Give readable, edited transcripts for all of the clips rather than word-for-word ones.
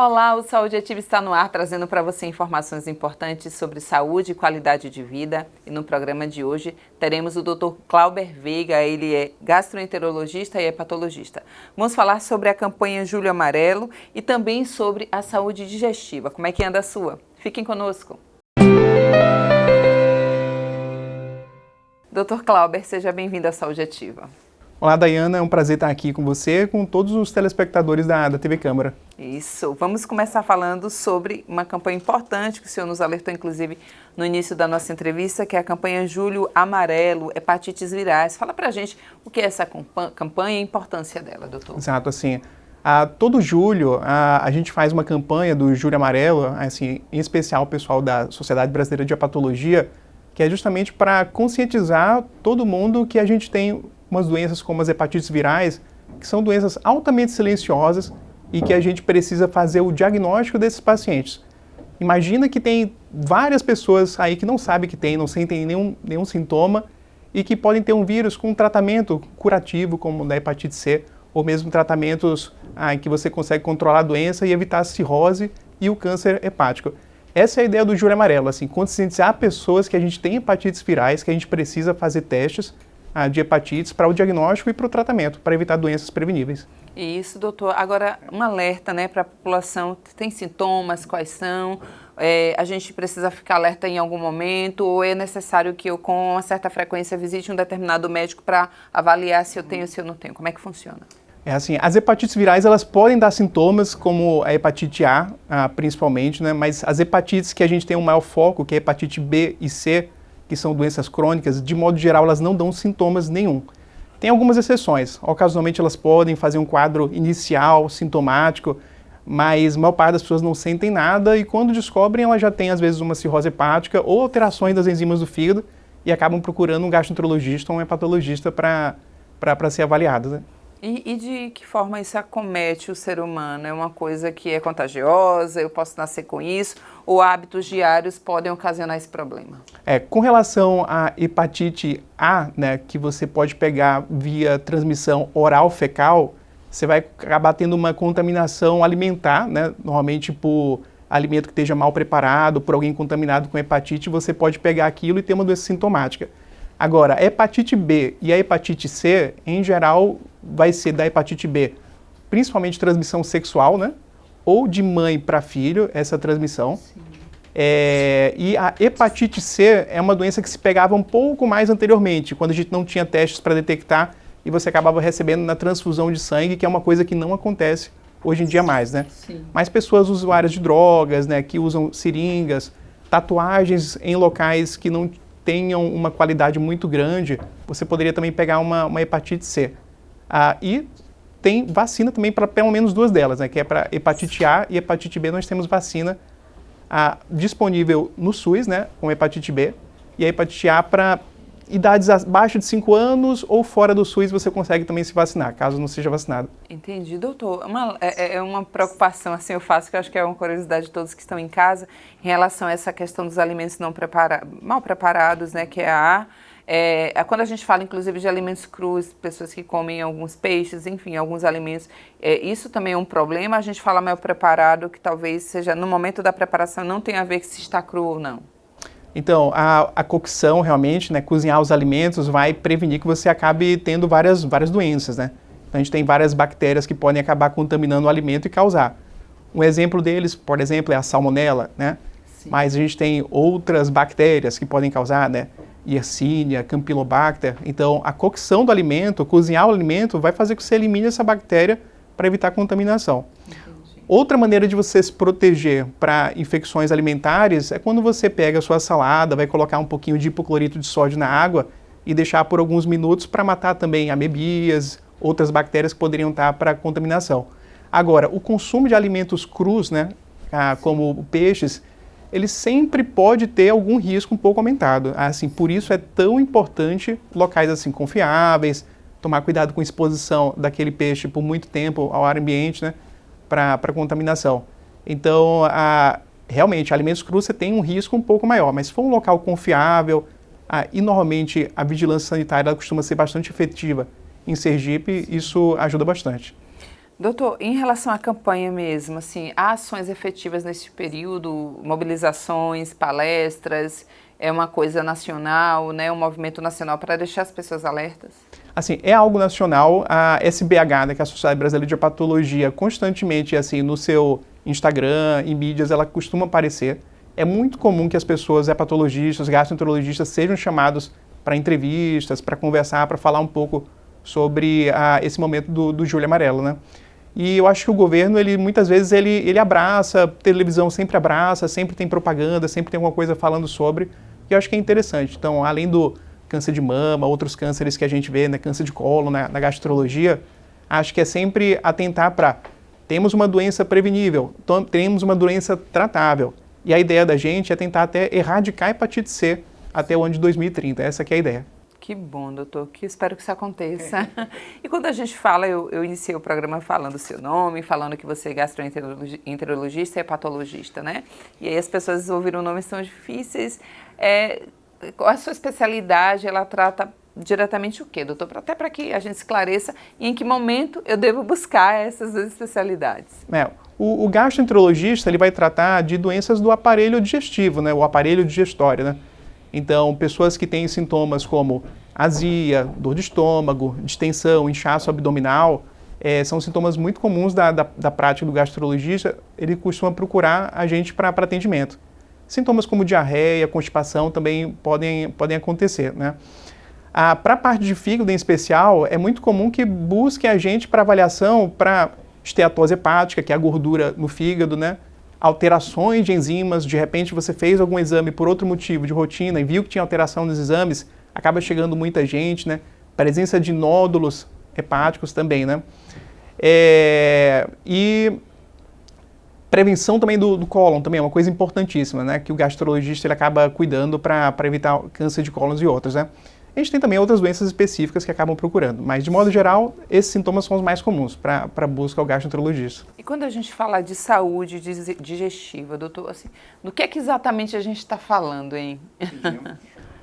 Olá, o Saúde Ativa está no ar, trazendo para você informações importantes sobre saúde e qualidade de vida. E no programa de hoje teremos o Dr. Clauber Veiga, ele é gastroenterologista e hepatologista. Vamos falar sobre a campanha Julho Amarelo e também sobre a saúde digestiva. Como é que anda a sua? Fiquem conosco. Dr. Clauber, seja bem-vindo à Saúde Ativa. Olá, Dayana, é um prazer estar aqui com você e com todos os telespectadores da TV Câmara. Isso, vamos começar falando sobre uma campanha importante que o senhor nos alertou, inclusive, no início da nossa entrevista, que é a campanha Julho Amarelo, hepatites virais. Fala pra gente o que é essa campanha e a importância dela, doutor. Exato, assim, todo julho a gente faz uma campanha do Julho Amarelo, assim, em especial o pessoal da Sociedade Brasileira de Hepatologia, que é justamente para conscientizar todo mundo que a gente tem umas doenças como as hepatites virais, que são doenças altamente silenciosas e que a gente precisa fazer o diagnóstico desses pacientes. Imagina que tem várias pessoas aí que não sabem que tem, não sentem nenhum sintoma e que podem ter um vírus com um tratamento curativo, como o da hepatite C, ou mesmo tratamentos em que você consegue controlar a doença e evitar a cirrose e o câncer hepático. Essa é a ideia do Julho Amarelo, assim, conscientizar pessoas que a gente tem hepatites virais, que a gente precisa fazer testes de hepatites para o diagnóstico e para o tratamento, para evitar doenças preveníveis. Isso, doutor. Agora, um alerta, né, para a população. Tem sintomas? Quais são? A gente precisa ficar alerta em algum momento ou é necessário que eu, com uma certa frequência, visite um determinado médico para avaliar se eu tenho ou se eu não tenho? Como é que funciona? Assim, as hepatites virais, elas podem dar sintomas, como a hepatite A, principalmente, né, mas as hepatites que a gente tem um maior foco, que é a hepatite B e C, que são doenças crônicas, de modo geral, elas não dão sintomas nenhum. Tem algumas exceções. Ocasionalmente, elas podem fazer um quadro inicial, sintomático, mas a maior parte das pessoas não sentem nada e quando descobrem, elas já têm, às vezes, uma cirrose hepática ou alterações das enzimas do fígado e acabam procurando um gastroenterologista ou um hepatologista para ser avaliadas, né? E de que forma isso acomete o ser humano? É uma coisa que é contagiosa, eu posso nascer com isso, ou hábitos diários podem ocasionar esse problema? Com relação à hepatite A, né, que você pode pegar via transmissão oral fecal, você vai acabar tendo uma contaminação alimentar, né, normalmente por alimento que esteja mal preparado, por alguém contaminado com hepatite, você pode pegar aquilo e ter uma doença sintomática. Agora, a hepatite B e a hepatite C, em geral, vai ser da hepatite B, principalmente transmissão sexual, né? Ou de mãe para filho, essa transmissão. E a hepatite C é uma doença que se pegava um pouco mais anteriormente, quando a gente não tinha testes para detectar e você acabava recebendo na transfusão de sangue, que é uma coisa que não acontece hoje em dia mais, né? Sim. Mas pessoas usuárias de drogas, né, que usam seringas, tatuagens em locais que não tenham uma qualidade muito grande, você poderia também pegar uma hepatite C. E tem vacina também para pelo menos duas delas, né, que é para hepatite A e hepatite B. Nós temos vacina disponível no SUS, né, com hepatite B, e a hepatite A para idades abaixo de 5 anos ou fora do SUS você consegue também se vacinar, caso não seja vacinado. Entendi, doutor. É uma preocupação, assim, eu faço, que eu acho que é uma curiosidade de todos que estão em casa, em relação a essa questão dos alimentos mal preparados, né, que é quando a gente fala, inclusive, de alimentos crus, pessoas que comem alguns peixes, enfim, alguns alimentos, isso também é um problema. A gente fala mal preparado, que talvez seja, no momento da preparação, não tem a ver que se está cru ou não. Então, a cocção, realmente, né, cozinhar os alimentos vai prevenir que você acabe tendo várias doenças, né? Então, a gente tem várias bactérias que podem acabar contaminando o alimento e causar. Um exemplo deles, por exemplo, é a salmonela, né? Sim. Mas a gente tem outras bactérias que podem causar, né? Yersinia, Campylobacter. Então, a cocção do alimento, cozinhar o alimento, vai fazer que você elimine essa bactéria para evitar a contaminação. Outra maneira de você se proteger para infecções alimentares é quando você pega a sua salada, vai colocar um pouquinho de hipoclorito de sódio na água e deixar por alguns minutos para matar também amebias, outras bactérias que poderiam estar para contaminação. Agora, o consumo de alimentos crus, né, como peixes, ele sempre pode ter algum risco um pouco aumentado. Assim, por isso é tão importante locais assim confiáveis, tomar cuidado com a exposição daquele peixe por muito tempo ao ar ambiente, né, para contaminação. Então, realmente, alimentos crus você tem um risco um pouco maior, mas se for um local confiável, e normalmente a vigilância sanitária ela costuma ser bastante efetiva em Sergipe, isso ajuda bastante. Doutor, em relação à campanha mesmo, assim, há ações efetivas nesse período, mobilizações, palestras, é uma coisa nacional, né, um movimento nacional para deixar as pessoas alertas? Assim, é algo nacional. A SBH, né, que é a Sociedade Brasileira de Hepatologia, constantemente, assim, no seu Instagram, em mídias, ela costuma aparecer. É muito comum que as pessoas, hepatologistas, gastroenterologistas, sejam chamados para entrevistas, para conversar, para falar um pouco sobre esse momento do Julho Amarelo, né? E eu acho que o governo, muitas vezes, ele abraça, televisão sempre abraça, sempre tem propaganda, sempre tem alguma coisa falando sobre, e eu acho que é interessante. Então, além do câncer de mama, outros cânceres que a gente vê, né, câncer de cólon, na gastroenterologia, acho que é sempre atentar para, temos uma doença prevenível, temos uma doença tratável, e a ideia da gente é tentar até erradicar a hepatite C até o ano de 2030, essa que é a ideia. Que bom, doutor, que espero que isso aconteça. E quando a gente fala, eu iniciei o programa falando o seu nome, falando que você é gastroenterologista e hepatologista, né? E aí as pessoas ouviram nomes tão difíceis. A sua especialidade, ela trata diretamente o quê, doutor? Até para que a gente esclareça e em que momento eu devo buscar essas duas especialidades. O gastroenterologista, ele vai tratar de doenças do aparelho digestivo, né? O aparelho digestório, né? Então, pessoas que têm sintomas como azia, dor de estômago, distensão, inchaço abdominal, são sintomas muito comuns da prática do gastroenterologista. Ele costuma procurar a gente para atendimento. Sintomas como diarreia, constipação também podem acontecer, né? Para a parte de fígado em especial, é muito comum que busquem a gente para avaliação para esteatose hepática, que é a gordura no fígado, né? Alterações de enzimas, de repente você fez algum exame por outro motivo de rotina e viu que tinha alteração nos exames, acaba chegando muita gente, né? Presença de nódulos hepáticos também, né? E prevenção também do cólon também é uma coisa importantíssima, né? Que o gastrologista ele acaba cuidando para evitar câncer de cólon e outros, né? A gente tem também outras doenças específicas que acabam procurando, mas de modo geral, esses sintomas são os mais comuns para busca ao gastroenterologista. E quando a gente fala de saúde digestiva, doutor, assim, do que é que exatamente a gente está falando, hein?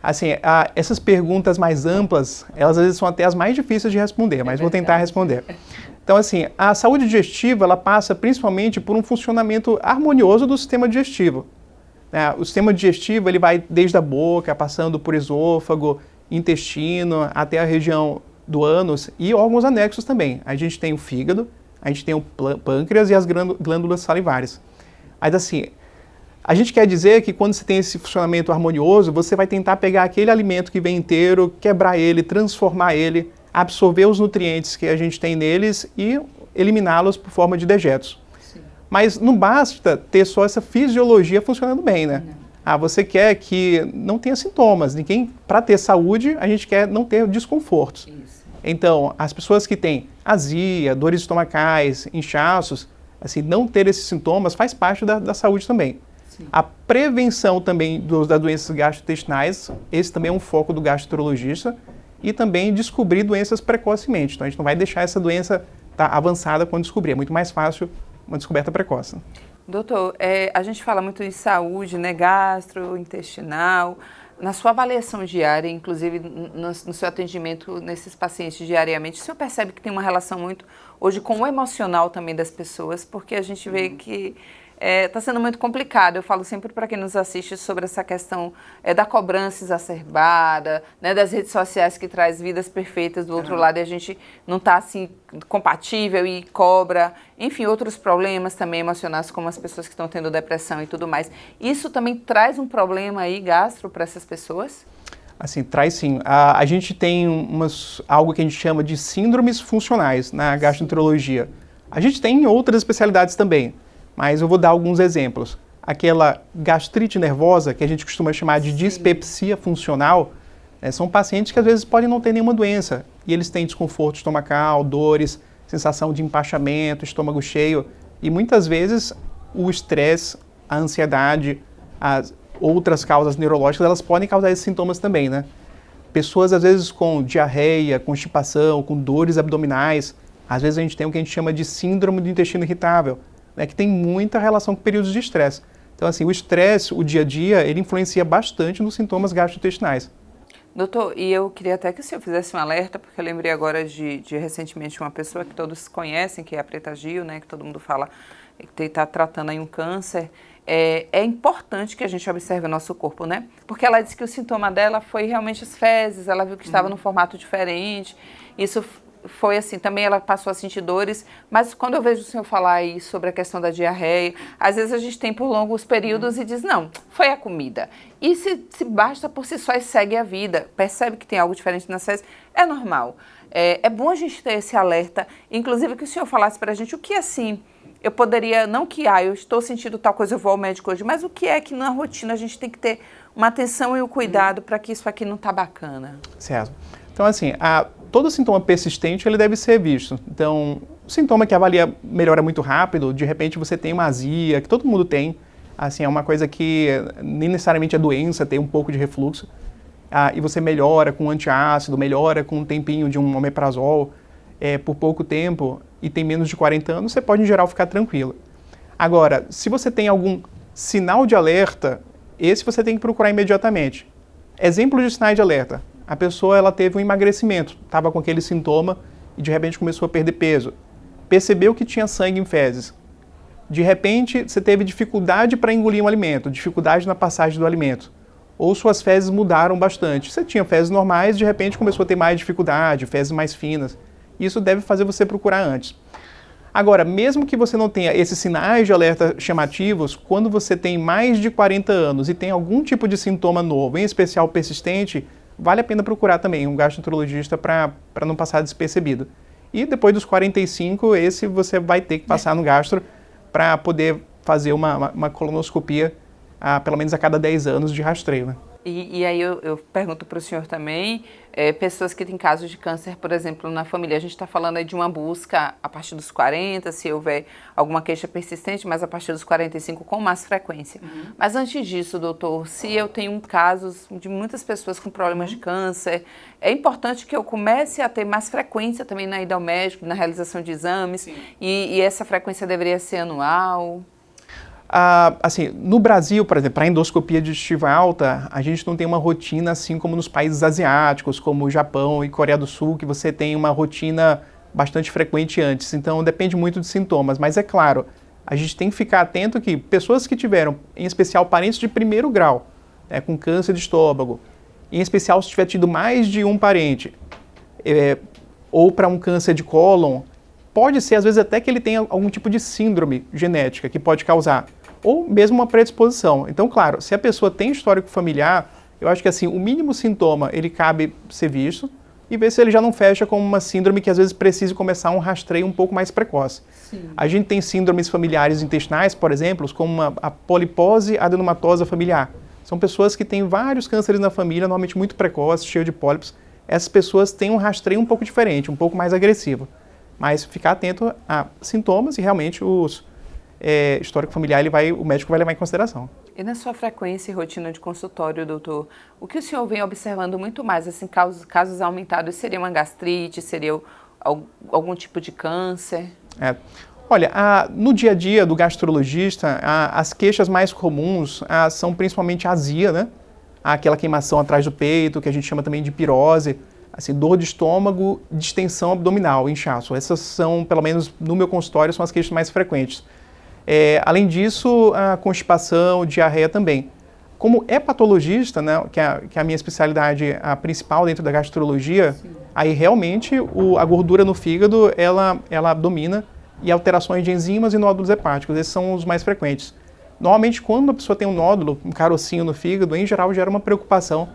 Assim, essas perguntas mais amplas, elas às vezes são até as mais difíceis de responder, mas vou tentar responder. Então, assim, a saúde digestiva, ela passa principalmente por um funcionamento harmonioso do sistema digestivo. O sistema digestivo, ele vai desde a boca, passando por esôfago, intestino, até a região do ânus e órgãos anexos também. A gente tem o fígado, a gente tem o pâncreas e as glândulas salivares. Mas assim, a gente quer dizer que quando você tem esse funcionamento harmonioso, você vai tentar pegar aquele alimento que vem inteiro, quebrar ele, transformar ele, absorver os nutrientes que a gente tem neles e eliminá-los por forma de dejetos. Sim. Mas não basta ter só essa fisiologia funcionando bem, né? Não. Você quer que não tenha sintomas. Para ter saúde, a gente quer não ter desconfortos. Isso. Então, as pessoas que têm azia, dores estomacais, inchaços, assim, não ter esses sintomas faz parte da saúde também. Sim. A prevenção também das doenças gastrointestinais, esse também é um foco do gastroenterologista, e também descobrir doenças precocemente. Então, a gente não vai deixar essa doença avançada quando descobrir. É muito mais fácil uma descoberta precoce. Doutor, a gente fala muito em saúde, né, gastrointestinal. Na sua avaliação diária, inclusive no seu atendimento nesses pacientes diariamente, o senhor percebe que tem uma relação muito hoje com o emocional também das pessoas, porque a gente vê que está sendo muito complicado. Eu falo sempre para quem nos assiste sobre essa questão da cobrança exacerbada, né, das redes sociais que traz vidas perfeitas do outro lado e a gente não está assim compatível e cobra, enfim, outros problemas também emocionais, como as pessoas que estão tendo depressão e tudo mais. Isso também traz um problema aí gastro para essas pessoas? Assim, traz sim. A gente tem algo que a gente chama de síndromes funcionais na gastroenterologia. A gente tem em outras especialidades também, mas eu vou dar alguns exemplos. Aquela gastrite nervosa, que a gente costuma chamar de dispepsia funcional, são pacientes que às vezes podem não ter nenhuma doença, e eles têm desconforto estomacal, dores, sensação de empachamento, estômago cheio, e muitas vezes o estresse, a ansiedade, as outras causas neurológicas, elas podem causar esses sintomas também, né? Pessoas às vezes com diarreia, constipação, com dores abdominais, às vezes a gente tem o que a gente chama de síndrome do intestino irritável, né, que tem muita relação com períodos de estresse. Então, assim, o estresse, o dia a dia, ele influencia bastante nos sintomas gastrointestinais. Doutor, e eu queria até que o senhor fizesse um alerta, porque eu lembrei agora de recentemente uma pessoa que todos conhecem, que é a Preta Gil, né, que todo mundo fala que está tratando aí um câncer. É importante que a gente observe o nosso corpo, né? Porque ela disse que o sintoma dela foi realmente as fezes, ela viu que estava num formato diferente. Isso foi assim, também ela passou a sentir dores, mas quando eu vejo o senhor falar aí sobre a questão da diarreia, às vezes a gente tem por longos períodos e diz, não, foi a comida. E se basta por si só e segue a vida, percebe que tem algo diferente nas fezes, é normal. É bom a gente ter esse alerta, inclusive que o senhor falasse para a gente o que assim, eu poderia, não que, eu estou sentindo tal coisa, eu vou ao médico hoje, mas o que é que na rotina a gente tem que ter uma atenção e um cuidado para que isso aqui não tá bacana? Certo. Então, assim, todo sintoma persistente, ele deve ser visto. Então, o sintoma que avalia melhora muito rápido, de repente você tem uma azia, que todo mundo tem, assim, é uma coisa que nem necessariamente é doença, tem um pouco de refluxo, e você melhora com antiácido, melhora com um tempinho de um omeprazol, por pouco tempo, e tem menos de 40 anos, você pode, em geral, ficar tranquilo. Agora, se você tem algum sinal de alerta, esse você tem que procurar imediatamente. Exemplo de sinais de alerta. A pessoa ela teve um emagrecimento, estava com aquele sintoma e de repente começou a perder peso. Percebeu que tinha sangue em fezes. De repente, você teve dificuldade para engolir um alimento, dificuldade na passagem do alimento. Ou suas fezes mudaram bastante. Você tinha fezes normais, de repente começou a ter mais dificuldade, fezes mais finas. Isso deve fazer você procurar antes. Agora, mesmo que você não tenha esses sinais de alerta chamativos, quando você tem mais de 40 anos e tem algum tipo de sintoma novo, em especial persistente, vale a pena procurar também um gastroenterologista para não passar despercebido. E depois dos 45, esse você vai ter que passar no gastro para poder fazer uma colonoscopia pelo menos a cada 10 anos de rastreio, né? E aí eu pergunto para o senhor também, pessoas que têm casos de câncer, por exemplo, na família, a gente está falando aí de uma busca a partir dos 40, se houver alguma queixa persistente, mas a partir dos 45 com mais frequência. Mas antes disso, doutor, se eu tenho casos de muitas pessoas com problemas de câncer, é importante que eu comece a ter mais frequência também na ida ao médico, na realização de exames, e essa frequência deveria ser anual? Assim, no Brasil, por exemplo, para endoscopia digestiva alta, a gente não tem uma rotina assim como nos países asiáticos, como o Japão e Coreia do Sul, que você tem uma rotina bastante frequente antes. Então, depende muito de sintomas. Mas é claro, a gente tem que ficar atento que pessoas que tiveram, em especial parentes de primeiro grau, com câncer de estômago, em especial se tiver tido mais de um parente, ou para um câncer de cólon, pode ser, às vezes, até que ele tenha algum tipo de síndrome genética que pode causar, ou mesmo uma predisposição. Então, claro, se a pessoa tem histórico familiar, eu acho que assim, o mínimo sintoma, ele cabe ser visto e ver se ele já não fecha com uma síndrome que às vezes precise começar um rastreio um pouco mais precoce. Sim. A gente tem síndromes familiares intestinais, por exemplo, como a polipose adenomatosa familiar. São pessoas que têm vários cânceres na família, normalmente muito precoces, cheio de pólipos. Essas pessoas têm um rastreio um pouco diferente, um pouco mais agressivo. Mas ficar atento a sintomas e realmente histórico familiar, o médico vai levar em consideração. E na sua frequência e rotina de consultório, doutor, o que o senhor vem observando muito mais, assim, casos aumentados, seria uma gastrite, seria algum tipo de câncer? Olha, no dia a dia do gastrologista, as queixas mais comuns são principalmente a azia, né? Aquela queimação atrás do peito, que a gente chama também de pirose, assim, dor de estômago, distensão abdominal, inchaço. Essas são, pelo menos no meu consultório, são as queixas mais frequentes. Além disso, a constipação, diarreia também. Como hepatologista, né, que é a minha especialidade principal dentro da gastrologia, sim, aí realmente a gordura no fígado, ela domina, e alterações de enzimas e nódulos hepáticos, esses são os mais frequentes. Normalmente, quando a pessoa tem um nódulo, um carocinho no fígado, em geral gera uma preocupação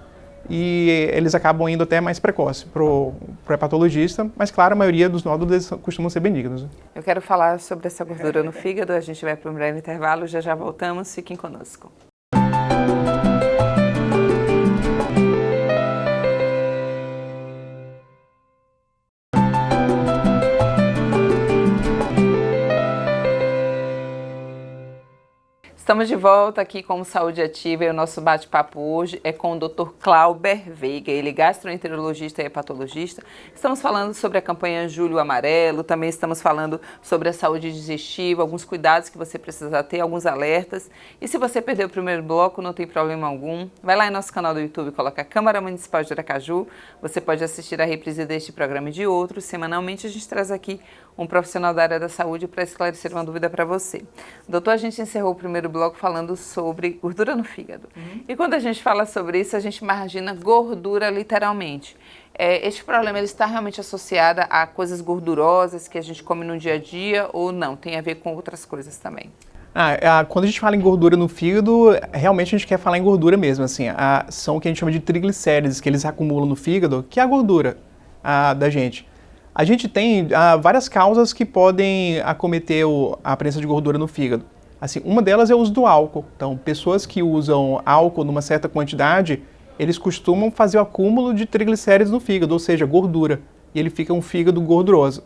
e eles acabam indo até mais precoce para o hepatologista, mas claro, a maioria dos nódulos costumam ser benignos. Eu quero falar sobre essa gordura no fígado, a gente vai para um breve intervalo, já voltamos, fiquem conosco. Estamos de volta aqui com o Saúde Ativa e o nosso bate-papo hoje é com o Dr. Clauber Veiga, ele é gastroenterologista e hepatologista. Estamos falando sobre a campanha Julho Amarelo, também estamos falando sobre a saúde digestiva, alguns cuidados que você precisa ter, alguns alertas. E se você perdeu o primeiro bloco, não tem problema algum, vai lá em nosso canal do YouTube, coloca Câmara Municipal de Aracaju, você pode assistir a reprise deste programa e de outros. Semanalmente a gente traz aqui um profissional da área da saúde para esclarecer uma dúvida para você. Doutor, a gente encerrou o primeiro bloco falando sobre gordura no fígado. E quando a gente fala sobre isso, a gente imagina gordura literalmente. Este problema ele está realmente associado a coisas gordurosas que a gente come no dia a dia ou não? Tem a ver com outras coisas também? Quando a gente fala em gordura no fígado, realmente a gente quer falar em gordura mesmo. Assim, são o que a gente chama de triglicérides, que eles acumulam no fígado, que é a gordura da gente. A gente tem várias causas que podem acometer a presença de gordura no fígado. Assim, uma delas é o uso do álcool. Então, pessoas que usam álcool numa certa quantidade, eles costumam fazer o acúmulo de triglicérides no fígado, ou seja, gordura. E ele fica um fígado gorduroso.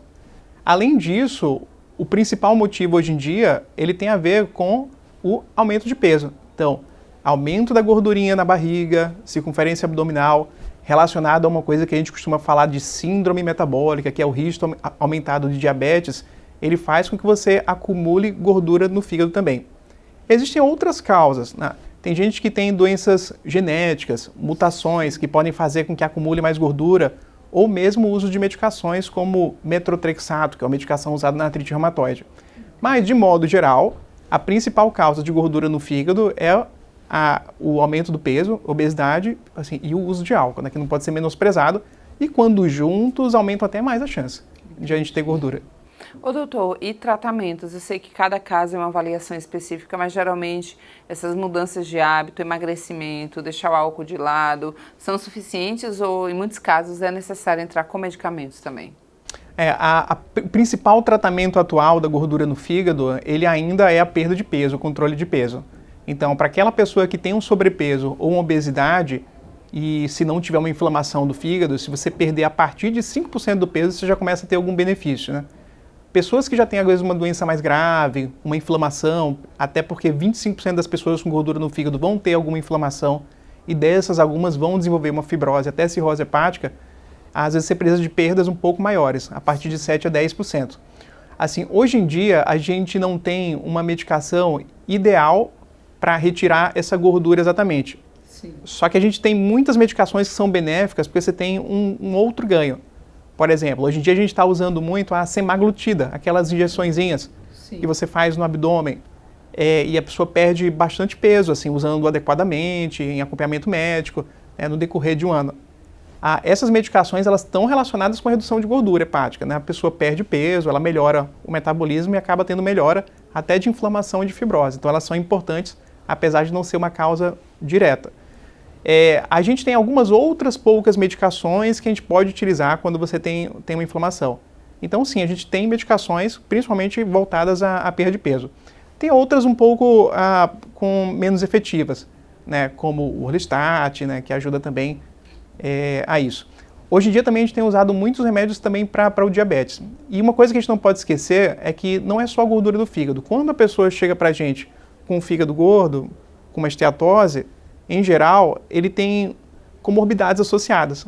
Além disso, o principal motivo hoje em dia, ele tem a ver com o aumento de peso. Então, aumento da gordurinha na barriga, circunferência abdominal, relacionado a uma coisa que a gente costuma falar de síndrome metabólica, que é o risco aumentado de diabetes, ele faz com que você acumule gordura no fígado também. Existem outras causas, né? Tem gente que tem doenças genéticas, mutações que podem fazer com que acumule mais gordura, ou mesmo o uso de medicações como metotrexato, que é uma medicação usada na artrite reumatoide. Mas, de modo geral, a principal causa de gordura no fígado é o aumento do peso, obesidade, assim, e o uso de álcool, né, que não pode ser menosprezado, e quando juntos aumentam até mais a chance de a gente ter gordura. Ô doutor, e tratamentos? Eu sei que cada caso é uma avaliação específica, mas geralmente essas mudanças de hábito, emagrecimento, deixar o álcool de lado, são suficientes ou em muitos casos é necessário entrar com medicamentos também? O principal tratamento atual da gordura no fígado, ele ainda é a perda de peso, o controle de peso. Então, para aquela pessoa que tem um sobrepeso ou uma obesidade, e se não tiver uma inflamação do fígado, se você perder a partir de 5% do peso, você já começa a ter algum benefício, né? Pessoas que já têm, às vezes, uma doença mais grave, uma inflamação, até porque 25% das pessoas com gordura no fígado vão ter alguma inflamação, e dessas, algumas vão desenvolver uma fibrose, até cirrose hepática, às vezes você precisa de perdas um pouco maiores, a partir de 7 a 10%. Assim, hoje em dia, a gente não tem uma medicação ideal para retirar essa gordura exatamente. Sim. Só que a gente tem muitas medicações que são benéficas porque você tem um outro ganho. Por exemplo, hoje em dia a gente está usando muito a semaglutida, aquelas injeçõezinhas que você faz no abdômen. E a pessoa perde bastante peso, assim, usando adequadamente, em acompanhamento médico, no decorrer de um ano. Essas medicações elas estão relacionadas com a redução de gordura hepática, né? A pessoa perde peso, ela melhora o metabolismo e acaba tendo melhora até de inflamação e de fibrose. Então elas são importantes, apesar de não ser uma causa direta. A gente tem algumas outras poucas medicações que a gente pode utilizar quando você tem uma inflamação. Então sim, a gente tem medicações principalmente voltadas à perda de peso. Tem outras um pouco com menos efetivas, né, como o Orlistat, né, que ajuda também a isso. Hoje em dia também a gente tem usado muitos remédios também para o diabetes. E uma coisa que a gente não pode esquecer é que não é só a gordura do fígado. Quando a pessoa chega para a gente com o fígado gordo, com uma esteatose, em geral, ele tem comorbidades associadas.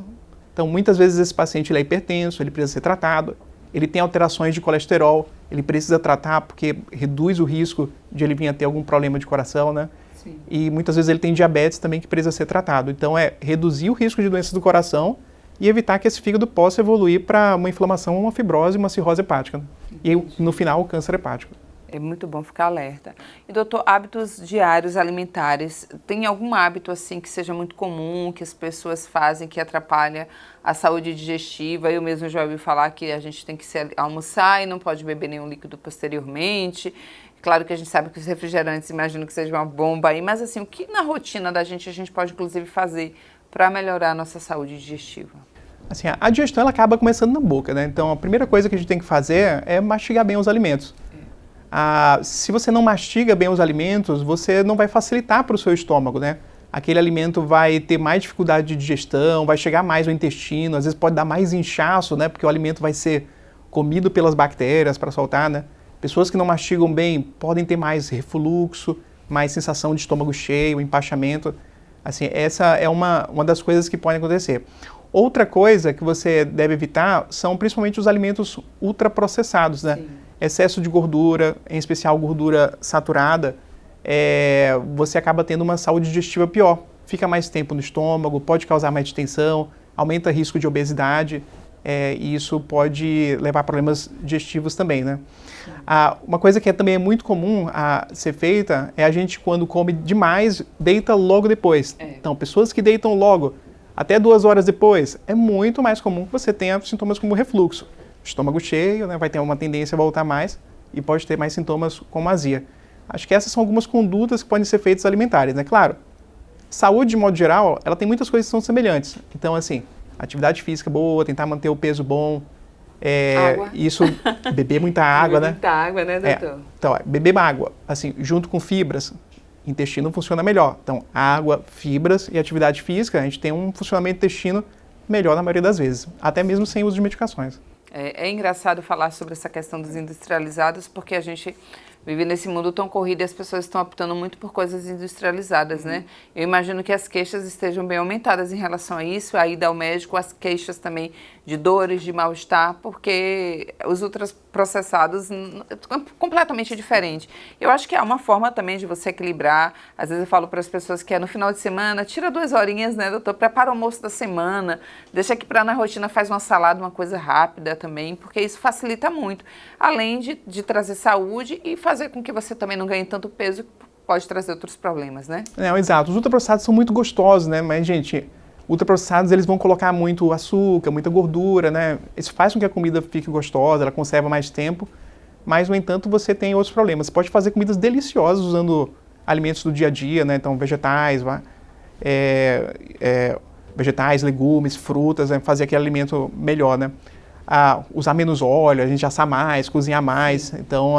Então, muitas vezes esse paciente ele é hipertenso, ele precisa ser tratado, ele tem alterações de colesterol, ele precisa tratar porque reduz o risco de ele vir a ter algum problema de coração, né? Sim. E muitas vezes ele tem diabetes também que precisa ser tratado. Então, reduzir o risco de doenças do coração e evitar que esse fígado possa evoluir para uma inflamação, uma fibrose, uma cirrose hepática. E, no final, o câncer hepático. É muito bom ficar alerta. E doutor, hábitos diários alimentares, tem algum hábito assim que seja muito comum, que as pessoas fazem, que atrapalha a saúde digestiva? Eu mesmo já ouvi falar que a gente tem que almoçar e não pode beber nenhum líquido posteriormente. Claro que a gente sabe que os refrigerantes, imagino que seja uma bomba aí, mas assim, o que na rotina da gente a gente pode inclusive fazer para melhorar a nossa saúde digestiva? Assim, a digestão ela acaba começando na boca, né? Então a primeira coisa que a gente tem que fazer é mastigar bem os alimentos. Se você não mastiga bem os alimentos, você não vai facilitar para o seu estômago, né? Aquele alimento vai ter mais dificuldade de digestão, vai chegar mais no intestino, às vezes pode dar mais inchaço, né? Porque o alimento vai ser comido pelas bactérias para soltar, né? Pessoas que não mastigam bem podem ter mais refluxo, mais sensação de estômago cheio, empachamento. Assim, essa é uma das coisas que podem acontecer. Outra coisa que você deve evitar são principalmente os alimentos ultraprocessados, né? Sim. Excesso de gordura, em especial gordura saturada, você acaba tendo uma saúde digestiva pior. Fica mais tempo no estômago, pode causar mais distensão, aumenta o risco de obesidade, e isso pode levar a problemas digestivos também, né? Uma coisa que também é muito comum a ser feita é a gente, quando come demais, deita logo depois. Então, pessoas que deitam logo, até 2 horas depois, é muito mais comum que você tenha sintomas como refluxo. Estômago cheio, né, vai ter uma tendência a voltar mais e pode ter mais sintomas como azia. Acho que essas são algumas condutas que podem ser feitas alimentares, né? Claro, saúde, de modo geral, ela tem muitas coisas que são semelhantes. Então, assim, atividade física boa, tentar manter o peso bom, água. Beber muita água, né? Muita água, né, doutor? Então, beber água, assim, junto com fibras, o intestino funciona melhor. Então, água, fibras e atividade física, a gente tem um funcionamento do intestino melhor na maioria das vezes, até mesmo sem uso de medicações. É engraçado falar sobre essa questão dos industrializados, porque a gente vive nesse mundo tão corrido e as pessoas estão optando muito por coisas industrializadas, né? Eu imagino que as queixas estejam bem aumentadas em relação a isso, a ida ao médico, as queixas também de dores, de mal-estar, porque os ultraprocessados é completamente diferente. Eu acho que há uma forma também de você equilibrar. Às vezes eu falo para as pessoas que no final de semana, tira 2 horinhas, né, doutor? Prepara o almoço da semana, deixa aqui para na rotina, faz uma salada, uma coisa rápida também, porque isso facilita muito. Além de trazer saúde e fazer com que você também não ganhe tanto peso, que pode trazer outros problemas, né? Exato. Os ultraprocessados são muito gostosos, né? Mas, gente, ultraprocessados, eles vão colocar muito açúcar, muita gordura, né? Isso faz com que a comida fique gostosa, ela conserva mais tempo, mas, no entanto, você tem outros problemas. Você pode fazer comidas deliciosas usando alimentos do dia a dia, né? Então, vegetais, legumes, frutas, né? Fazer aquele alimento melhor, né? Usar menos óleo, a gente assar mais, cozinhar mais. Então,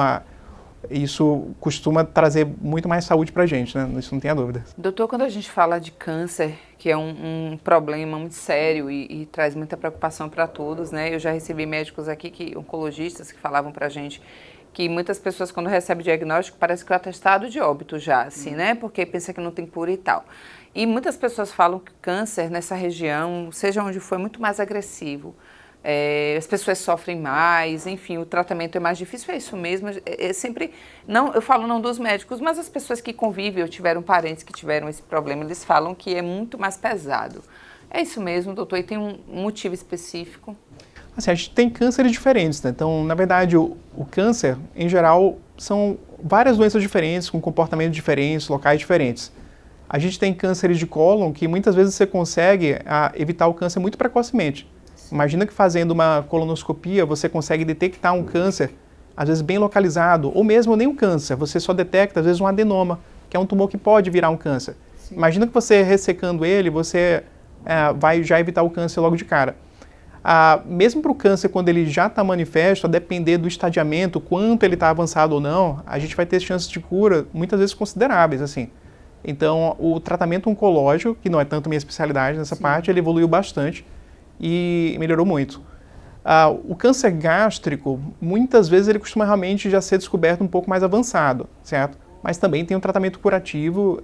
isso costuma trazer muito mais saúde para a gente, né? Isso não tem a dúvida. Doutor, quando a gente fala de câncer, que é um problema muito sério e traz muita preocupação para todos, né? Eu já recebi médicos aqui, oncologistas, que falavam para a gente que muitas pessoas, quando recebem diagnóstico, parece que é o atestado de óbito já, assim, né? Porque pensa que não tem cura e tal. E muitas pessoas falam que câncer nessa região, seja onde for, é muito mais agressivo. As pessoas sofrem mais, enfim, o tratamento é mais difícil, é isso mesmo, sempre, não, eu falo não dos médicos, mas as pessoas que convivem ou tiveram parentes que tiveram esse problema, eles falam que é muito mais pesado. É isso mesmo, doutor, e tem um motivo específico? Assim, a gente tem cânceres diferentes, né? Então, na verdade, o câncer, em geral, são várias doenças diferentes, com comportamentos diferentes, locais diferentes. A gente tem cânceres de cólon que muitas vezes você consegue evitar o câncer muito precocemente. Imagina que fazendo uma colonoscopia você consegue detectar um câncer, às vezes bem localizado, ou mesmo nem um câncer, você só detecta às vezes um adenoma, que é um tumor que pode virar um câncer. Sim. Imagina que você ressecando ele, você vai já evitar o câncer logo de cara. Mesmo para o câncer, quando ele já está manifesto, a depender do estadiamento, quanto ele está avançado ou não, a gente vai ter chances de cura muitas vezes consideráveis, assim. Então, o tratamento oncológico, que não é tanto minha especialidade nessa parte, ele evoluiu bastante e melhorou muito. O câncer gástrico, muitas vezes ele costuma realmente já ser descoberto um pouco mais avançado, certo? Mas também tem um tratamento curativo,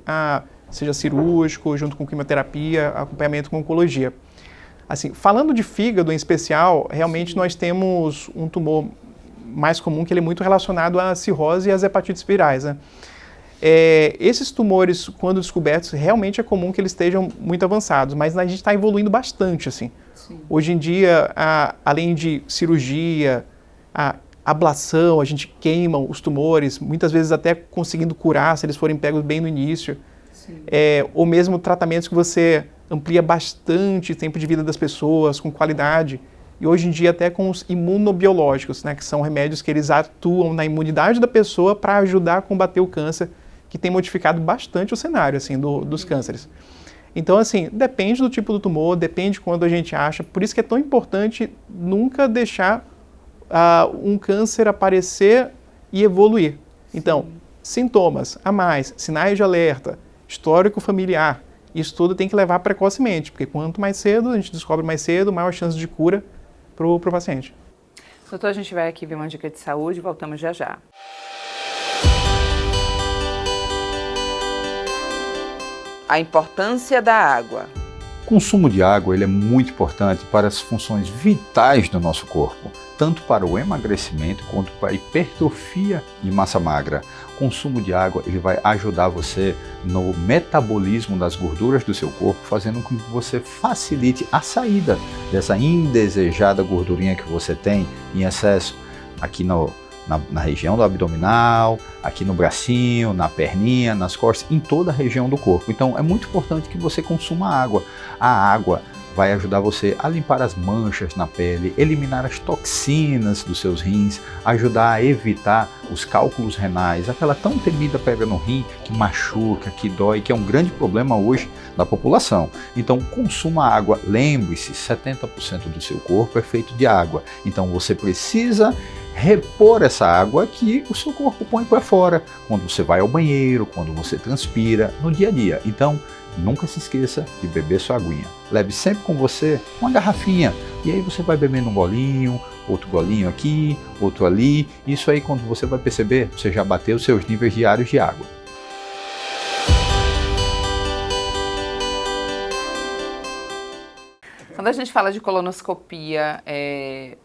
seja cirúrgico, junto com quimioterapia, acompanhamento com oncologia. Assim, falando de fígado em especial, realmente nós temos um tumor mais comum que ele é muito relacionado à cirrose e às hepatites virais, né? Esses tumores, quando descobertos, realmente é comum que eles estejam muito avançados, mas a gente está evoluindo bastante, assim. Sim. Hoje em dia, além de cirurgia, ablação, a gente queima os tumores, muitas vezes até conseguindo curar, se eles forem pegos bem no início. Ou mesmo tratamentos que você amplia bastante o tempo de vida das pessoas, com qualidade. E hoje em dia até com os imunobiológicos, né, que são remédios que eles atuam na imunidade da pessoa para ajudar a combater o câncer, que tem modificado bastante o cenário assim, dos cânceres. Então, assim, depende do tipo do tumor, depende de quando a gente acha. Por isso que é tão importante nunca deixar um câncer aparecer e evoluir. Então, sintomas a mais, sinais de alerta, histórico familiar, isso tudo tem que levar precocemente, porque quanto mais cedo a gente descobre mais cedo, maior chance de cura para o paciente. Doutor, a gente vai aqui ver uma dica de saúde e voltamos já já. a importância da água. O consumo de água ele é muito importante para as funções vitais do nosso corpo, tanto para o emagrecimento quanto para a hipertrofia de massa magra. O consumo de água ele vai ajudar você no metabolismo das gorduras do seu corpo, fazendo com que você facilite a saída dessa indesejada gordurinha que você tem em excesso aqui na região do abdominal, aqui no bracinho, na perninha, nas costas, em toda a região do corpo. Então é muito importante que você consuma água. A água vai ajudar você a limpar as manchas na pele, eliminar as toxinas dos seus rins, ajudar a evitar os cálculos renais, aquela tão temida pedra no rim que machuca, que dói, que é um grande problema hoje da população. Então consuma água. Lembre-se, 70% do seu corpo é feito de água. Então você precisa repor essa água que o seu corpo põe para fora, quando você vai ao banheiro, quando você transpira, no dia a dia. Então, nunca se esqueça de beber sua aguinha. Leve sempre com você uma garrafinha, e aí você vai bebendo um golinho, outro golinho aqui, outro ali. Isso aí, quando você vai perceber, você já bateu os seus níveis diários de água. Quando a gente fala de colonoscopia,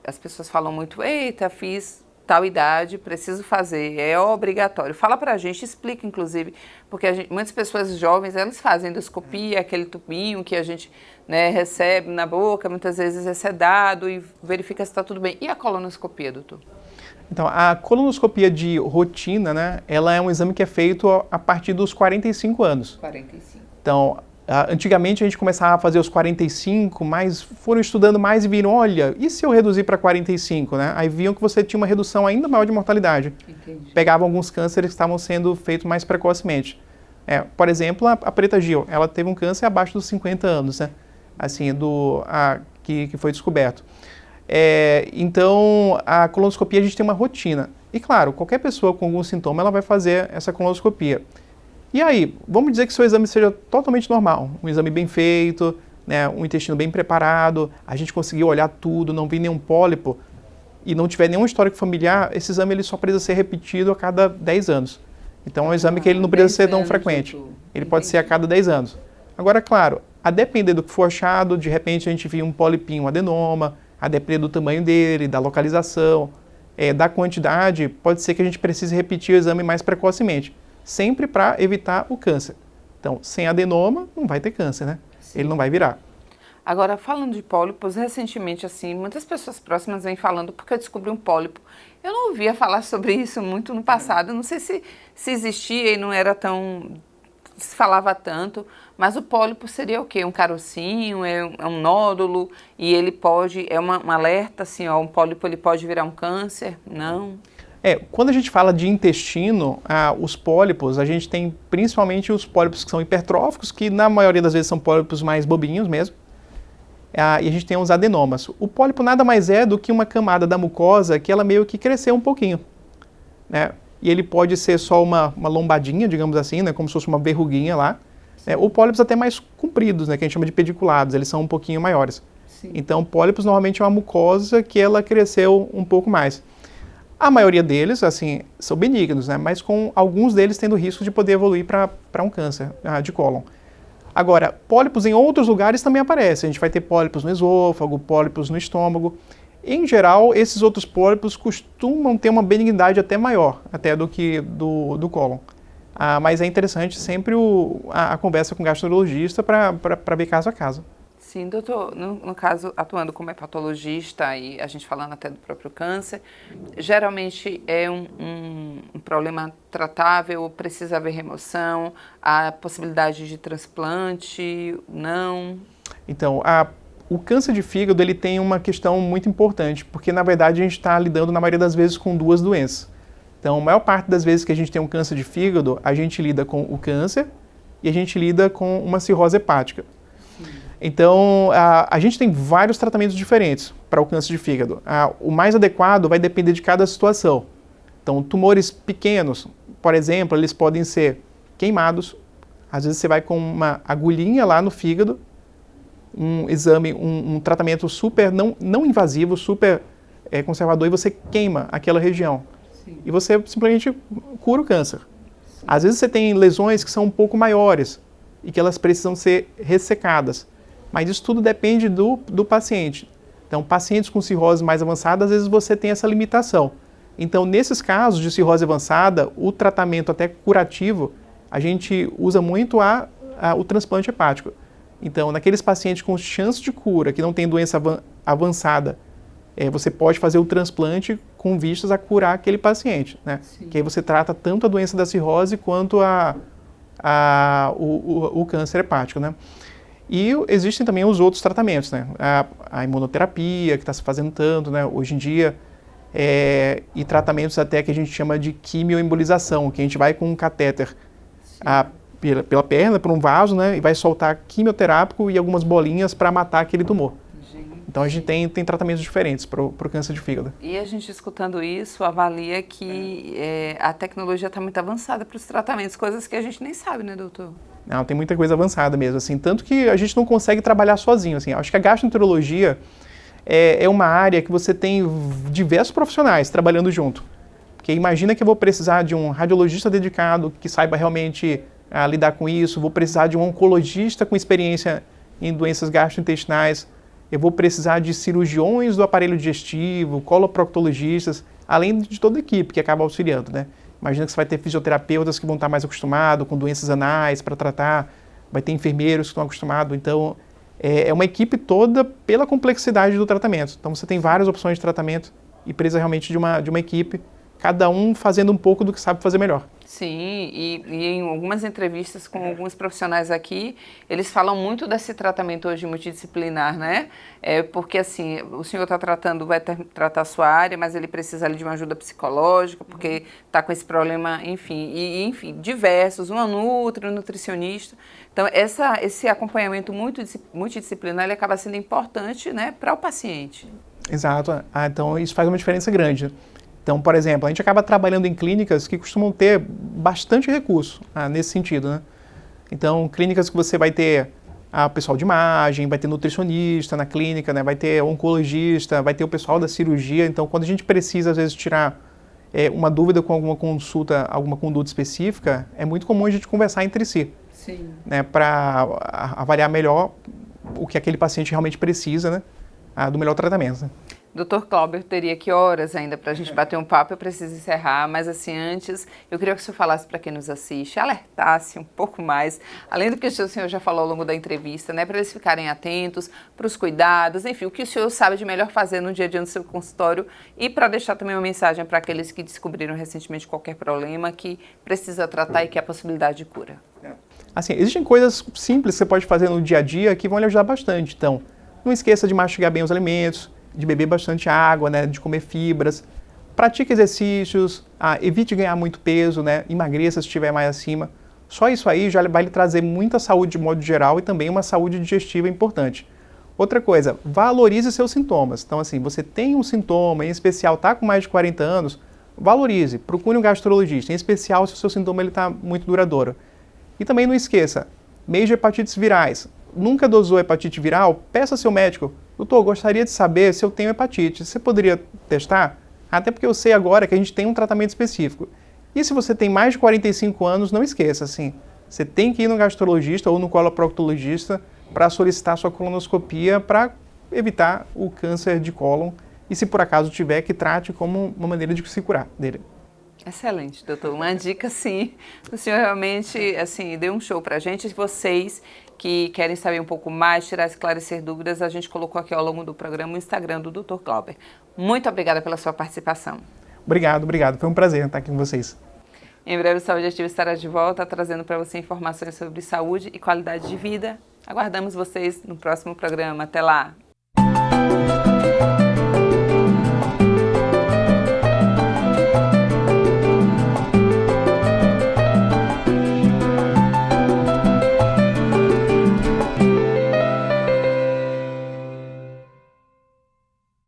as pessoas falam muito, eita, fiz tal idade, preciso fazer, é obrigatório. Fala pra gente, explica inclusive, porque muitas pessoas jovens, elas fazem endoscopia, aquele tubinho que a gente, né, recebe na boca, muitas vezes é sedado e verifica se está tudo bem. E a colonoscopia, doutor? Então, a colonoscopia de rotina, né, ela é um exame que é feito a partir dos 45 anos. 45. Então, antigamente a gente começava a fazer os 45, mas foram estudando mais e viram, olha, e se eu reduzir para 45, né? Aí viam que você tinha uma redução ainda maior de mortalidade. Entendi. Pegavam alguns cânceres que estavam sendo feitos mais precocemente. Por exemplo, a Preta Gil, ela teve um câncer abaixo dos 50 anos, né? Assim, que foi descoberto. Então, a colonoscopia a gente tem uma rotina. E claro, qualquer pessoa com algum sintoma, ela vai fazer essa colonoscopia. E aí, vamos dizer que seu exame seja totalmente normal, um exame bem feito, né, um intestino bem preparado, a gente conseguiu olhar tudo, não vi nenhum pólipo e não tiver nenhum histórico familiar, esse exame ele só precisa ser repetido a cada 10 anos. Então é um exame que ele não precisa ser tão frequente, ele pode ser a cada 10 anos. Agora, claro, a depender do que for achado, de repente a gente viu um polipinho, um adenoma, a depender do tamanho dele, da localização, da quantidade, pode ser que a gente precise repetir o exame mais precocemente. Sempre para evitar o câncer. Então, sem adenoma, não vai ter câncer, né? Sim. Ele não vai virar. Agora, falando de pólipos, recentemente, assim, muitas pessoas próximas vêm falando porque eu descobri um pólipo. Eu não ouvia falar sobre isso muito no passado. Eu não sei se existia e não era tão... se falava tanto, mas o pólipo seria o quê? Um carocinho, é um nódulo e ele pode... é um alerta, assim, ó, um pólipo ele pode virar um câncer? Não... Quando a gente fala de intestino, os pólipos, a gente tem principalmente os pólipos que são hipertróficos, que na maioria das vezes são pólipos mais bobinhos mesmo, e a gente tem os adenomas. O pólipo nada mais é do que uma camada da mucosa que ela meio que cresceu um pouquinho, né? E ele pode ser só uma lombadinha, digamos assim, né? Como se fosse uma verruguinha lá, né? Ou pólipos até mais compridos, né? Que a gente chama de pediculados, eles são um pouquinho maiores. Sim. Então, pólipos normalmente é uma mucosa que ela cresceu um pouco mais. A maioria deles, assim, são benignos, né? Mas com alguns deles tendo risco de poder evoluir para um câncer de cólon. Agora, pólipos em outros lugares também aparecem. A gente vai ter pólipos no esôfago, pólipos no estômago. Em geral, esses outros pólipos costumam ter uma benignidade até maior, até do que do cólon. Mas é interessante sempre a conversa com o gastroenterologista para ver caso a caso. Sim, doutor, no caso, atuando como hepatologista e a gente falando até do próprio câncer, geralmente é um problema tratável, precisa haver remoção, a possibilidade de transplante, não? Então, o câncer de fígado ele tem uma questão muito importante, porque na verdade a gente está lidando na maioria das vezes com duas doenças. Então, a maior parte das vezes que a gente tem um câncer de fígado, a gente lida com o câncer e a gente lida com uma cirrose hepática. Então, a gente tem vários tratamentos diferentes para o câncer de fígado. O mais adequado vai depender de cada situação. Então, tumores pequenos, por exemplo, eles podem ser queimados. Às vezes você vai com uma agulhinha lá no fígado, um exame, um tratamento super não invasivo, super conservador, e você queima aquela região. Sim. E você simplesmente cura o câncer. Sim. Às vezes você tem lesões que são um pouco maiores, e que elas precisam ser ressecadas. Mas isso tudo depende do paciente. Então, pacientes com cirrose mais avançada, às vezes você tem essa limitação. Então, nesses casos de cirrose avançada, o tratamento até curativo, a gente usa muito o transplante hepático. Então, naqueles pacientes com chance de cura, que não tem doença avançada, você pode fazer o transplante com vistas a curar aquele paciente, né? Que aí você trata tanto a doença da cirrose quanto o câncer hepático, né? E existem também os outros tratamentos, né? A imunoterapia, que está se fazendo tanto, né? Hoje em dia, e tratamentos até que a gente chama de quimioembolização, que a gente vai com um catéter pela perna, por um vaso, né? E vai soltar quimioterápico e algumas bolinhas para matar aquele tumor. Então a gente tem tratamentos diferentes para o câncer de fígado. E a gente escutando isso, avalia que a tecnologia está muito avançada para os tratamentos, coisas que a gente nem sabe, né, doutor? Não, tem muita coisa avançada mesmo, assim, tanto que a gente não consegue trabalhar sozinho, assim. Acho que a gastroenterologia é uma área que você tem diversos profissionais trabalhando junto. Porque imagina que eu vou precisar de um radiologista dedicado que saiba realmente lidar com isso, vou precisar de um oncologista com experiência em doenças gastrointestinais, eu vou precisar de cirurgiões do aparelho digestivo, coloproctologistas, além de toda a equipe que acaba auxiliando, né? Imagina que você vai ter fisioterapeutas que vão estar mais acostumados com doenças anais para tratar, vai ter enfermeiros que estão acostumados, então é uma equipe toda pela complexidade do tratamento. Então você tem várias opções de tratamento e precisa realmente de uma equipe, cada um fazendo um pouco do que sabe fazer melhor. Sim, e em algumas entrevistas com alguns profissionais aqui, eles falam muito desse tratamento hoje multidisciplinar, né? Porque assim, o senhor está vai tratar a sua área, mas ele precisa ali de uma ajuda psicológica, porque está com esse problema, enfim, diversos, uma nutricionista. Então, esse acompanhamento multidisciplinar, ele acaba sendo importante, né, para o paciente. Exato, então isso faz uma diferença grande. Então, por exemplo, a gente acaba trabalhando em clínicas que costumam ter bastante recurso nesse sentido, né? Então, clínicas que você vai ter pessoal de imagem, vai ter nutricionista na clínica, né? Vai ter oncologista, vai ter o pessoal da cirurgia. Então, quando a gente precisa, às vezes, tirar uma dúvida com alguma conduta específica, é muito comum a gente conversar entre si. Sim. Né? Para avaliar melhor o que aquele paciente realmente precisa, né? Do melhor tratamento, né? Dr. Glauber, teria aqui horas ainda para a gente bater um papo, eu preciso encerrar, mas assim, antes, eu queria que o senhor falasse para quem nos assiste, alertasse um pouco mais, além do que o senhor já falou ao longo da entrevista, né, para eles ficarem atentos, para os cuidados, enfim, o que o senhor sabe de melhor fazer no dia a dia no seu consultório e para deixar também uma mensagem para aqueles que descobriram recentemente qualquer problema que precisa tratar e que há possibilidade de cura. Assim, existem coisas simples que você pode fazer no dia a dia que vão lhe ajudar bastante, então, não esqueça de mastigar bem os alimentos, de beber bastante água, né, de comer fibras, pratique exercícios, evite ganhar muito peso, né, emagreça se estiver mais acima. Só isso aí já vai lhe trazer muita saúde de modo geral e também uma saúde digestiva importante. Outra coisa, valorize seus sintomas. Então, assim, você tem um sintoma, em especial está com mais de 40 anos, valorize, procure um gastrologista, em especial se o seu sintoma está muito duradouro. E também não esqueça, mês de hepatites virais. Nunca dosou hepatite viral? Peça ao seu médico. Doutor, gostaria de saber se eu tenho hepatite. Você poderia testar? Até porque eu sei agora que a gente tem um tratamento específico. E se você tem mais de 45 anos, não esqueça, assim, você tem que ir no gastrologista ou no coloproctologista para solicitar sua colonoscopia para evitar o câncer de cólon. E se por acaso tiver, que trate como uma maneira de se curar dele. Excelente, doutor. Uma dica, sim. O senhor realmente, assim, deu um show pra gente. Vocês que querem saber um pouco mais, tirar, esclarecer dúvidas, a gente colocou aqui ao longo do programa o Instagram do Dr. Glauber. Muito obrigada pela sua participação. Obrigado. Foi um prazer estar aqui com vocês. Em breve o Saúde Ativa estará de volta, trazendo para você informações sobre saúde e qualidade de vida. Aguardamos vocês no próximo programa. Até lá!